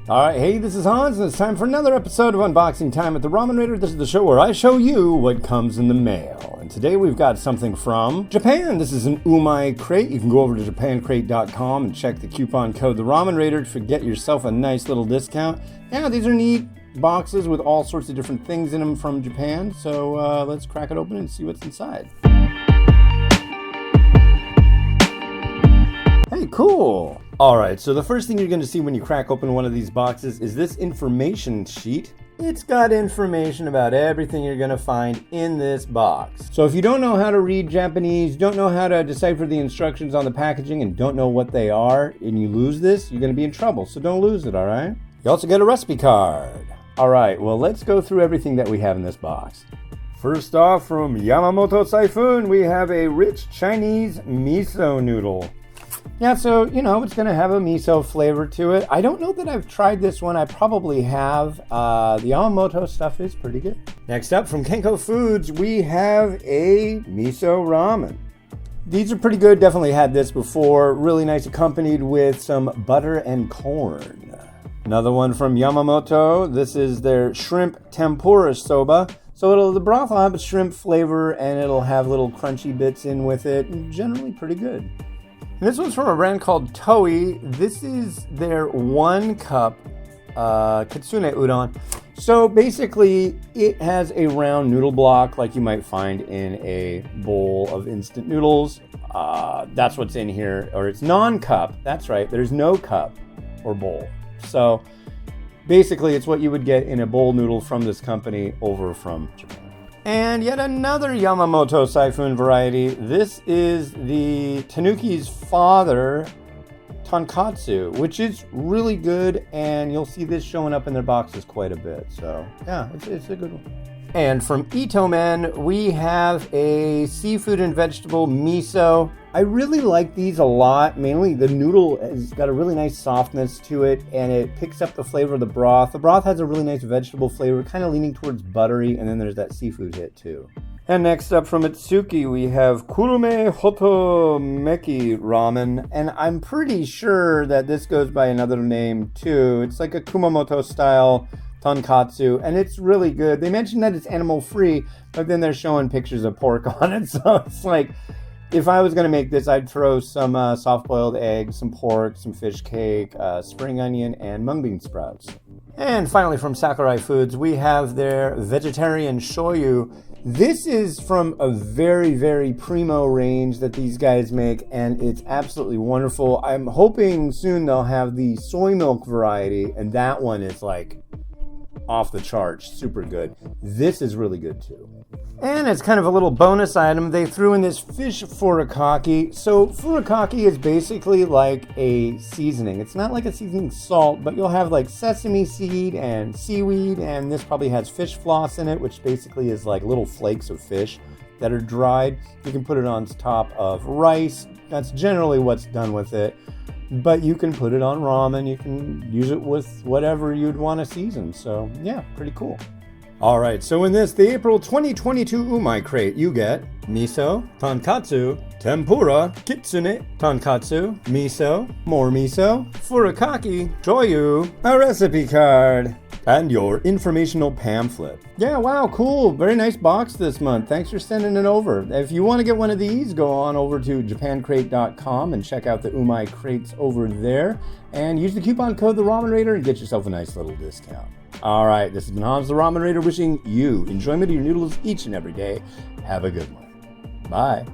Alright, hey, this is Hans, and it's time for another episode of Unboxing Time at the Ramen Raider. This is the show where I show you what comes in the mail. And today we've got something from Japan. This is an Umai crate. You can go over to japancrate.com and check the coupon code The Ramen Raider to get yourself a nice little discount. Yeah, these are neat boxes with all sorts of different things in them from Japan. So let's crack it open and see what's inside. Hey, cool! Alright, so the first thing you're going to see when you crack open one of these boxes is this information sheet. It's got information about everything you're going to find in this box. So if you don't know how to read Japanese, don't know how to decipher the instructions on the packaging, and don't know what they are, and you lose this, you're going to be in trouble. So don't lose it, alright? You also get a recipe card. Alright, well, let's go through everything that we have in this box. First off, from Yamamoto Typhoon, we have a rich Chinese miso noodle. Yeah, so, it's going to have a miso flavor to it. I don't know that I've tried this one. I probably have. The Yamamoto stuff is pretty good. Next up, from Kenko Foods, we have a miso ramen. These are pretty good. Definitely had this before. Really nice, accompanied with some butter and corn. Another one from Yamamoto. This is their shrimp tempura soba. So the broth will have a shrimp flavor, and it'll have little crunchy bits in with it. Generally pretty good. And this one's from a brand called Toei. This is their 1 cup Kitsune Udon. So basically, it has a round noodle block like you might find in a bowl of instant noodles. That's what's in here. Or it's non-cup. That's right. There's no cup or bowl. So basically, it's what you would get in a bowl noodle from this company over from Japan. And yet another Yamamoto Typhoon variety. This is the Tanuki's father, Tonkatsu, which is really good, and you'll see this showing up in their boxes quite a bit. So, yeah, it's a good one. And from Itomen, we have a seafood and vegetable miso. I really like these a lot. Mainly the noodle has got a really nice softness to it, and it picks up the flavor of the broth. The broth has a really nice vegetable flavor, kind of leaning towards buttery, and then there's that seafood hit too. And next up from Itsuki, we have Kurume Hotomeki ramen, and I'm pretty sure that this goes by another name too. It's like a Kumamoto style Tonkatsu, and it's really good. They mentioned that it's animal free, but then they're showing pictures of pork on it, so it's like, if I was going to make this, I'd throw some soft-boiled eggs, some pork, some fish cake, spring onion, and mung bean sprouts. And finally, from Sakurai Foods, we have their vegetarian shoyu. This is from a very, very primo range that these guys make, and it's absolutely wonderful. I'm hoping soon they'll have the soy milk variety, and that one is like off the charts, super good. This is really good too. And as kind of a little bonus item, they threw in this fish furikake. So furikake is basically like a seasoning. It's not like a seasoning salt, but you'll have like sesame seed and seaweed, and this probably has fish floss in it, which basically is like little flakes of fish that are dried. You can put it on top of rice. That's generally what's done with it. But you can put it on ramen. You can use it with whatever you'd want to season. So yeah, pretty cool. All right, so in the April 2022 Umai crate, you get miso, tonkatsu, tempura, kitsune, tonkatsu, miso, more miso, furikake, shoyu, a recipe card, and your informational pamphlet. Yeah, wow, cool. Very nice box this month. Thanks for sending it over. If you want to get one of these, go on over to japancrate.com and check out the Umai crates over there. And use the coupon code The Ramen Raider and get yourself a nice little discount. All right, this has been Hans the Ramen Raider wishing you enjoyment of your noodles each and every day. Have a good one. Bye.